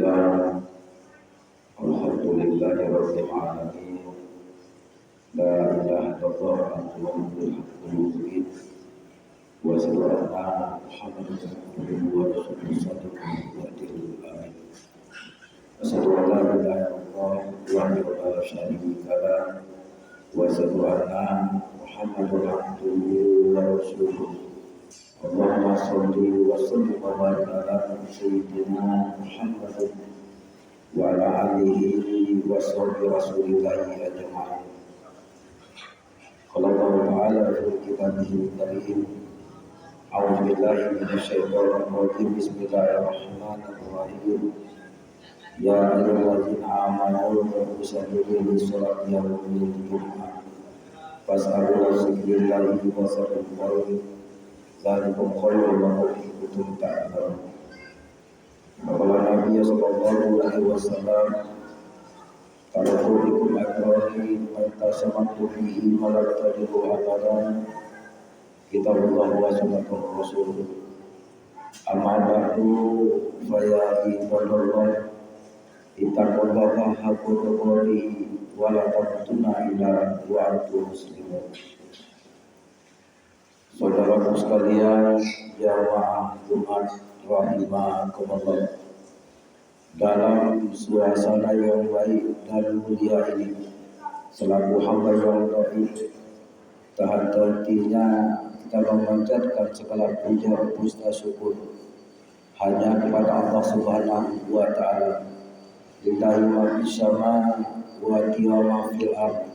Bismillah, Alhamdulillahi Rabbil Alamin. La ilaha illallah Muhammadul Rasulullah wa sallallahu Muhammadan abduhu wa rasuluhu sallallahu alaihi wasallam. Asyhadu an la ilaha illallah wahdahu la syarika lah wa asyhadu anna Muhammadan abduhu wa rasuluhu. Allahumma shalli wa sallim wa barik ala sayyidina Muhammad wa ala alihi wa sahbihi rasulillahi ajma'in. Qala Allah Ta'ala fi kitabihil karim. A'udzu billahi minasyaitonir rajim. Bismillahirrahmanirrahim. Ya ayyuhallazina amanu sallu sholata yaumil jumu'ah. Fas'alu dzikrillahi wa sallu Zalikum khairun lakum in kuntum ta'lamun. Qala Nabi sallallahu alaihi wasallam, "Taraktukum akrami man tasammatu fihi malak tajidu abadan." Kitabullah wa sunnatur rasul. Amma ba'du fa ya ibadallah, ittaqullaha haqqa tuqatih wa la tamutunna illa wa antum muslimun. Saudaraku sekalian, jamaah Jumat rahimakumullah, dalam suasana yang baik dan mulia ini, selaku hamba yang taat, taat-taatinya kita memanjatkan segala puja puji syukur hanya kepada Allah Subhanahu wa Ta'ala. Lillahi ma fis sama wa ma fil ardh.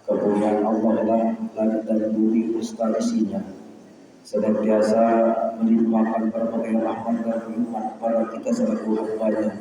Kepunyaan Allah lah langit dan bumi beserta isinya, senantiasa melimpahkan berbagai rahmat dan nikmat pada kita selaku hamba-Nya,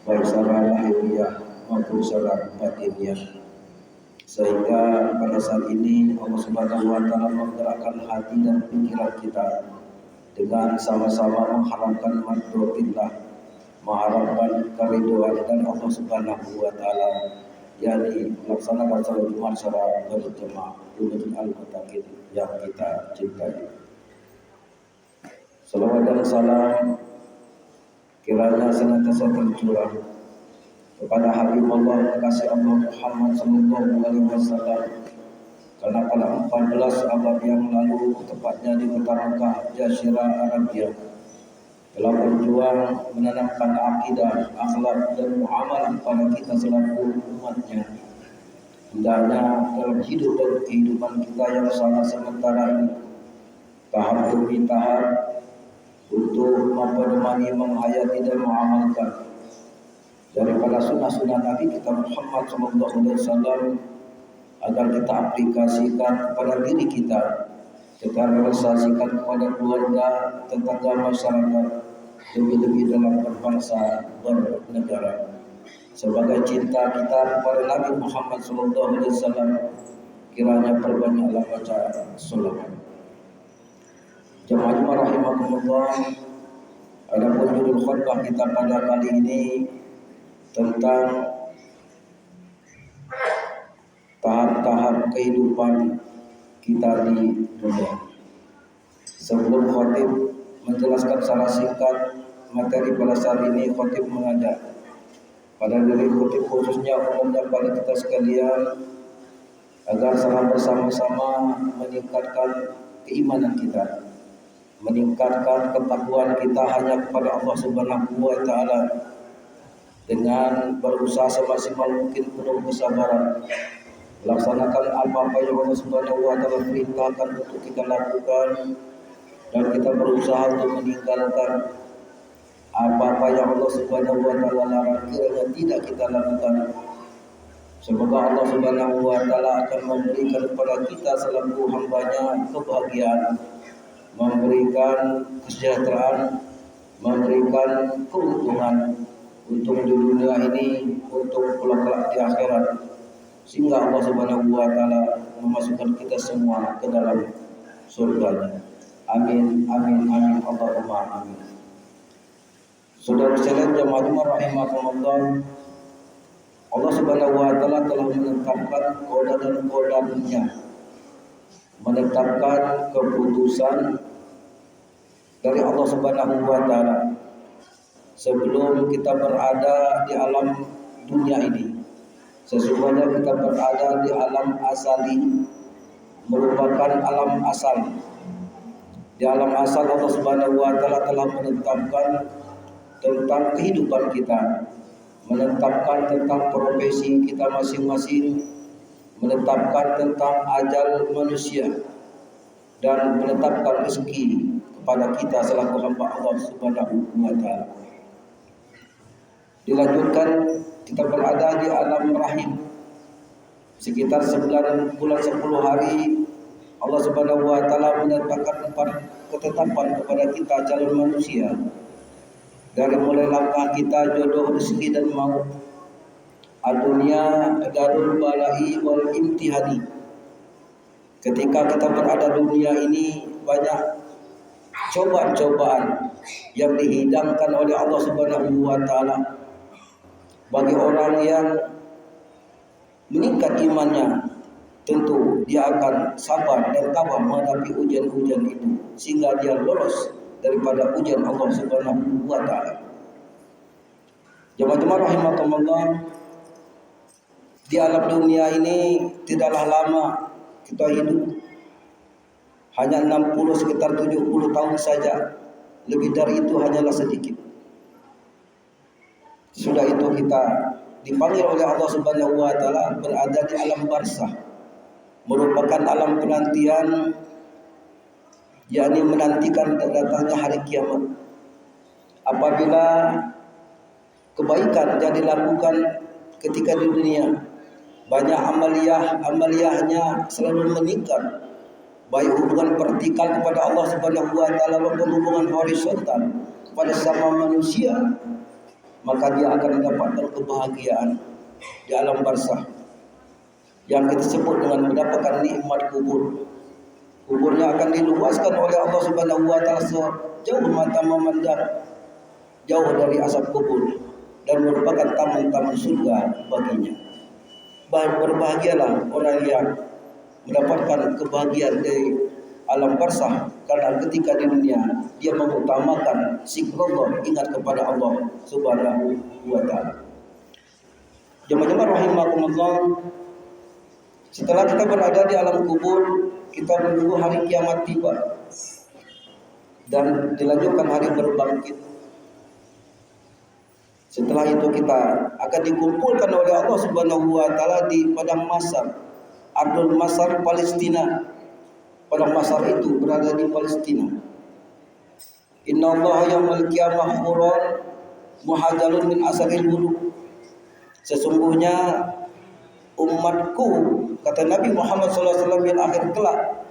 baik secara lahiriah maupun secara batiniah. Sehingga pada saat ini Allah Subhanahu wa Ta'ala menggerakkan hati dan pikiran kita dengan sama-sama mengharapkan mardotillah, mengharapkan keridhaan dan Allah Subhanahu wa Ta'ala, yakni melaksanakan salat Jumat secara berjamaah untuk al-muttaqin yang kita cintai. Salawat dan salam kiranya senantiasa tercurah kepada Habib Allah kekasih Allah Muhammad sallallahu alaihi wasallam, karena pada 14 abad yang lalu, tepatnya di kota Makkah, Jazirah Arabia, telah berjuang menanamkan akidah, akhlak dan muamalah pada kita selaku umatnya. Hendaknya dalam hidup dan kehidupan kita yang sangat sementara ini, tahap demi tahap, untuk menemani, menghayati dan mengamalkan daripada sunnah-sunnah Nabi kita Muhammad SAW, agar kita aplikasikan kepada diri kita, kita realisasikan kepada keluarga, tetangga, masyarakat, lebih-lebih dalam berbangsa, bernegara. Sebagai cinta kita kepada Nabi Muhammad SAW, kiranya perbanyaklah baca sholawat. Jemaah rahimakumullah, adapun judul khutbah kita pada kali ini tentang tahap-tahap kehidupan kita di dunia. Sebelum khotib menjelaskan secara singkat materi pada saat ini, khotib mengajak pada diri khotib khususnya umumnya pada kita sekalian, agar secara bersama-sama meningkatkan keimanan kita, meningkatkan ketakwaan kita hanya kepada Allah Subhanahu wa Ta'ala, dengan berusaha semaksimal mungkin penuh kesabaran, laksanakan apa-apa yang Allah Subhanahu wa Ta'ala perintahkan untuk kita lakukan, dan kita berusaha untuk meninggalkan apa-apa yang Allah Subhanahu wa Ta'ala larang, kiranya tidak kita lakukan. Semoga Allah Subhanahu wa Ta'ala akan memberikan kepada kita selaku hamba-Nya kebahagiaan, memberikan kesejahteraan, memberikan keuntungan untuk di dunia ini, untuk kelak di akhirat, sehingga Allah Subhanahu wa Ta'ala memasukkan kita semua ke dalam surga-Nya. Amin, amin, amin, Allahumma amin. Saudara sekalian jemaah rahimakumullah, Allah Subhanahu wa Ta'ala telah menetapkan qada dan qadarnya, menetapkan keputusan dari Allah Subhanahu wa Ta'ala sebelum kita berada di alam dunia ini. Sesungguhnya kita berada di alam asali, merupakan alam asal. Di alam asal Allah Subhanahu wa taala telah menetapkan tentang kehidupan kita, menetapkan tentang profesi kita masing-masing, menetapkan tentang ajal manusia, dan menetapkan rezeki kepada kita selaku hamba Allah Subhanahu wa taala. Dilanjutkan, kita berada di alam rahim. Sekitar 9 bulan 10 hari Allah Subhanahu wa taala menetapkan 4 ketetapan kepada kita calon manusia. Dari mulai langkah kita jodoh, rezeki dan maut. Ad-dunya darul bala'i wal imtihani. Ketika kita berada di dunia ini, banyak cobaan-cobaan yang dihidangkan oleh Allah Subhanahu wa taala bagi orang yang meningkat imannya. Tentu dia akan sabar dan tabah menghadapi ujian-ujian itu sehingga dia lolos daripada ujian Allah Subhanahu wa taala. Jemaah-jemaah rahimakumullah, di alam dunia ini tidaklah lama kita hidup. Hanya 60 sekitar 70 tahun saja. Lebih dari itu hanyalah sedikit. Sudah itu kita dipanggil oleh Allah Subhanahu wa taala berada di alam barzah, merupakan alam penantian, yakni menantikan datangnya hari kiamat. Apabila kebaikan yang dilakukan ketika di dunia, banyak amaliyahnya selalu meningkat, baik hubungan vertikal kepada Allah Subhanahu wa taala maupun hubungan horizontal kepada sama manusia, maka dia akan mendapatkan kebahagiaan di alam barzah yang kita sebut dengan mendapatkan nikmat kubur. Kuburnya akan diluaskan oleh Allah Subhanahu wa taala sejauh mata memandang, jauh dari asap kubur, dan merupakan taman-taman surga baginya. Berbahagialah orang yang mendapatkan kebahagiaan dari alam barzah, karena ketika di dunia dia mengutamakan zikrullah, ingat kepada Allah Subhanahu wa taala. Jemaah-jemaah rahimakumullah, setelah kita berada di alam kubur, kita menunggu hari kiamat tiba dan dilanjutkan hari berbangkit. Setelah itu kita akan dikumpulkan oleh Allah Subhanahu wa taala di padang mahsyar, Ardul Mahsyar Palestina. Padang mahsyar itu berada di Palestina. Innallaha yaumul qiyamah hurun muhajalun min asaril wudu. Sesungguhnya umatku, kata Nabi Muhammad SAW, yang akhir kelak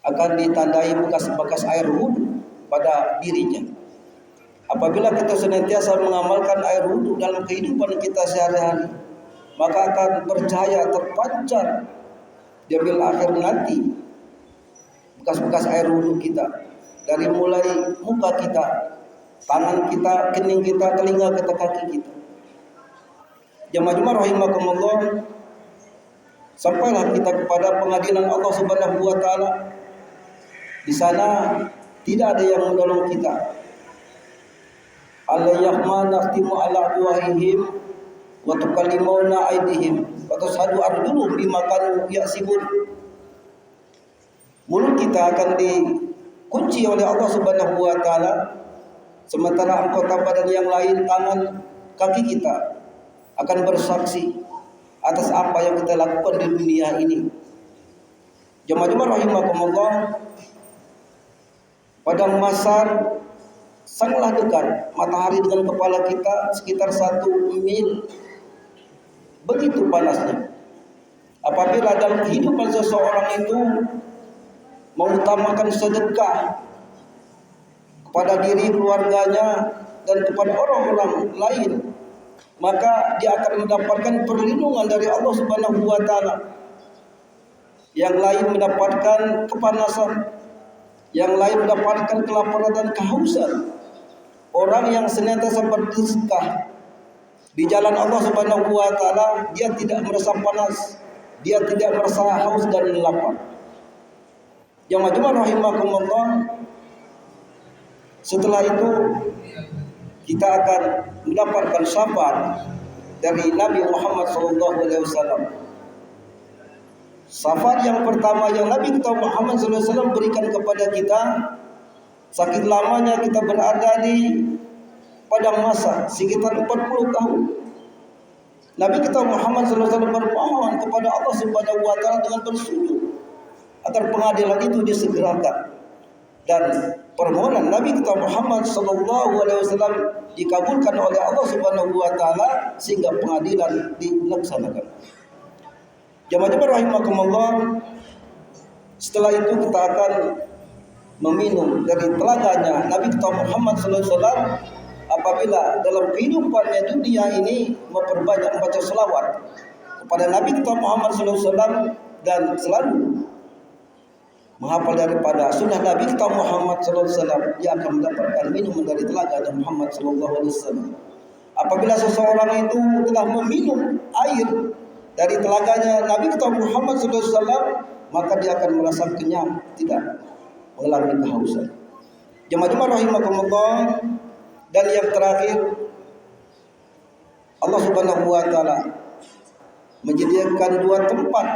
akan ditandai bekas-bekas air wudu pada dirinya. Apabila kita senantiasa mengamalkan air wudu dalam kehidupan kita sehari-hari, maka akan bercahaya terpancar di akhir nanti bekas-bekas air wudu kita, dari mulai muka kita, tangan kita, kening kita, telinga kita, kaki kita. Jemaah-jemaah rahimakumullah, sampailah kita kepada pengadilan Allah Subhanahu wa taala. Di sana tidak ada yang menolong kita. Al-yahma naqtimu ala afwahihim wa tukallimuna aydihim wa tashhadu arjuluhum bima kanu yaksibun. Mulut kita akan dikunci oleh Allah Subhanahu wa taala, sementara anggota badan yang lain, tangan, kaki kita akan bersaksi atas apa yang kita lakukan di dunia ini. Jemaah-jemaah rahimakumullah, padang mahsyar sangatlah dekat, matahari dengan kepala kita sekitar 1 mil. Begitu panasnya. Apabila dalam kehidupan seseorang itu mengutamakan sedekah kepada diri keluarganya dan kepada orang-orang lain, maka dia akan mendapatkan perlindungan dari Allah Subhanahu wa taala. Yang lain mendapatkan kepanasan, yang lain mendapatkan kelaparan dan kehausan. Orang yang senantiasa bersedekah di jalan Allah Subhanahu wa taala, dia tidak merasa panas, dia tidak merasa haus dan lapar. Jemaah rahimakumullah, setelah itu kita akan mendapatkan syafaat dari Nabi Muhammad SAW. Syafaat yang pertama yang Nabi kita Muhammad SAW berikan kepada kita, sakit lamanya kita berada di padang masa sekitar 40 tahun. Nabi kita Muhammad SAW bermohon kepada Allah Subhanahu wa taala dengan bersujud agar pengadilan itu disegerakan. Dan permohonan Nabi kita Muhammad SAW dikabulkan oleh Allah Subhanahu wa taala sehingga pengadilan dilaksanakan. Jemaah-jemaah rahimakumullah, setelah itu kita akan meminum dari telaganya Nabi kita Muhammad SAW. Apabila dalam kehidupannya dunia ini memperbanyak membaca selawat kepada Nabi kita Muhammad SAW dan selalu menghafal daripada sunnah Nabi kita Muhammad SAW, dia akan mendapatkan minuman dari telaga Nabi Muhammad SAW. Apabila seseorang itu telah meminum air dari telaganya Nabi kita Muhammad SAW, maka dia akan merasa kenyang, tidak mengalami kehausan. Jemaah-jemaah rahimakumullah, dan yang terakhir, Allah Subhanahu wa taala menyediakan 2 tempat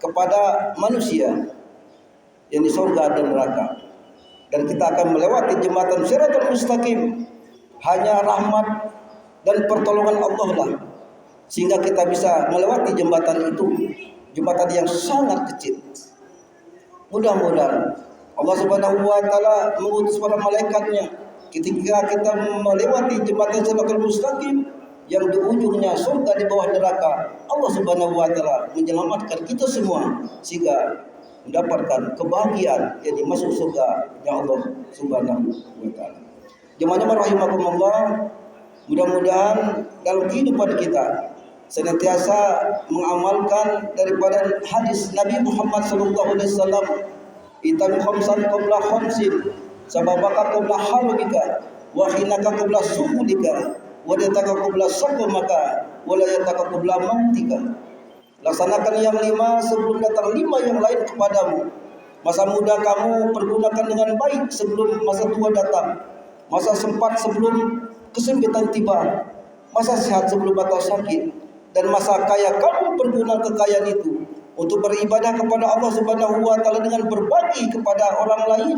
kepada manusia, yang di surga dan neraka. Dan kita akan melewati jembatan Shiratal Mustaqim hanya rahmat dan pertolongan Allah lah, sehingga kita bisa melewati jembatan itu, jembatan yang sangat kecil. Mudah-mudahan Allah Subhanahu wa taala mengutus para malaikatnya ketika kita melewati jembatan Shiratal Mustaqim yang di ujungnya surga, di bawah neraka. Allah Subhanahu wa taala menyelamatkan kita semua sehingga mendapatkan kebahagiaan, jadi masuk surga ya Allah Subhanahu wa taala. Jemaah rahimakumullah, mudah-mudahan dalam kehidupan kita senantiasa mengamalkan daripada hadis Nabi Muhammad sallallahu alaihi wasallam, "Itam khamsan qabla khamsin, sababaka qabla harumika, wa khinaka qabla suhudika, wa dataka qabla saqamaka, wa la yataka qabla mautika." Laksanakan yang 5 sebelum datang 5 yang lain kepadamu. Masa muda kamu pergunakan dengan baik sebelum masa tua datang. Masa sempat sebelum kesempitan tiba. Masa sehat sebelum batal sakit. Dan masa kaya kamu pergunakan kekayaan itu untuk beribadah kepada Allah Subhanahu wa taala dengan berbagi kepada orang lain.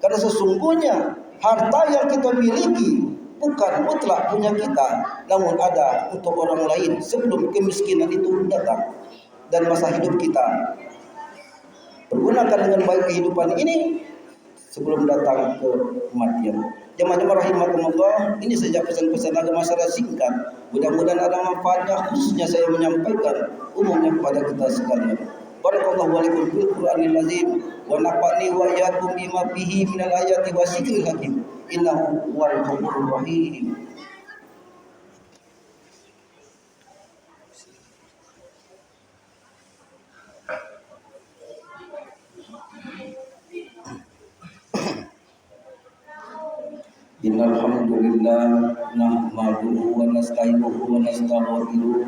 Karena sesungguhnya harta yang kita miliki bukan mutlak punya kita, namun ada untuk orang lain sebelum kemiskinan itu datang. Dan masa hidup kita pergunakan dengan baik kehidupan ini sebelum datang kematian. Jemaah-jemaah rahimakumullah, ini saja pesan-pesan agama secara singkat. Mudah-mudahan ada manfaatnya, khususnya saya menyampaikan umumnya kepada kita sekalian. Barakallahu alaikum fil Qur'anil azim wa nafa'ni wa iyyakum bima fihi minal ayati wa zikril hakim. Innahu huwal ghafurur rahim. Innal hamdalillah nahmaduhu wa nasta'inuhu wa nastaghfiruh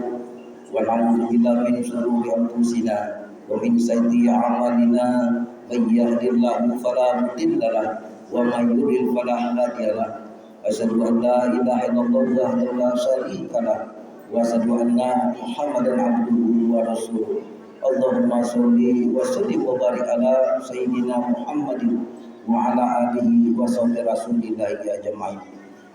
wa na'udzu billahi min shururi anfusina wa min sayyiati a'malina, may yahdihillahu fala mudilla lahu wa may yudlil fala hadiya lahu. Asyhadu an la ilaha illallah wahdahu la syarika lahu wa asyhadu anna Muhammadan abduhu wa rasuluh. Allahumma sholli wa sallim wa barik ala sayyidina Muhammadin wa ala alihi wa sahbihi rasulillahi ajma'in.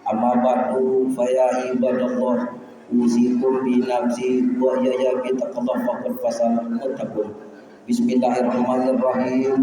Amma ba'du fa ya ibadallah, usikum bi nafsi wa ya bi taqwa faqad fasal muttaqun. Bismillahirrahmanirrahim.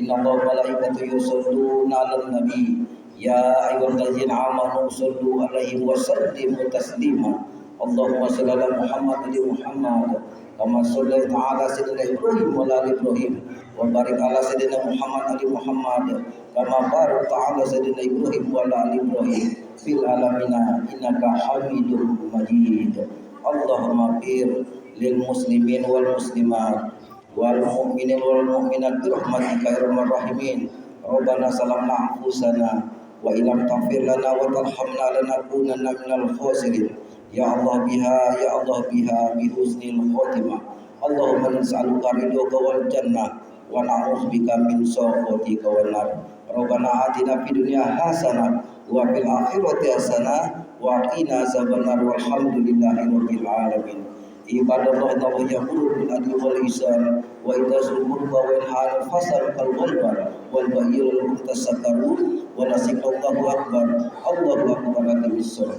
Innallaha wa malaikatahu yusholluna 'alan nabi ya ayyuhallazina amanu shollu 'alaihi wa sallimu taslima. Allahumma shalli ala Muhammad wa Muhammad kama shallaita ala sayyidina Ibrahim wa ala Ibrahim wa barik ala sayyidina Muhammad ali Muhammad kama barakta ala sayyidina Ibrahim wa ala Ibrahim fil alamin innaka Hamidum Majid. Allahumma fir lil muslimin wal muslimat wal mu'minin wal mu'minat bi rahmatika ya arhamar rahimin. Rabbana salamna anfusana wa illam taghfir lana wa tarhamna lanakunanna minal khasirin. Ya Allah biha, ya Allah biha, bi husnil khotimah. Allahumma nas'aluka ridhoka wal jannah wa na'udzubika min sakhatika wan nar. Rabbana atina fid dunya hasanah wa fil akhirati hasanah wa qina azabannar walhamdulillahi rabbil alamin. Ibadallah Allah yaqulu bil adli wal ihsan wa itazul qurba wa yanha 'anil fahsya'i wal munkar wal baghi wal muhtasakaru wa nasikallahu akbar. Allahu akbar.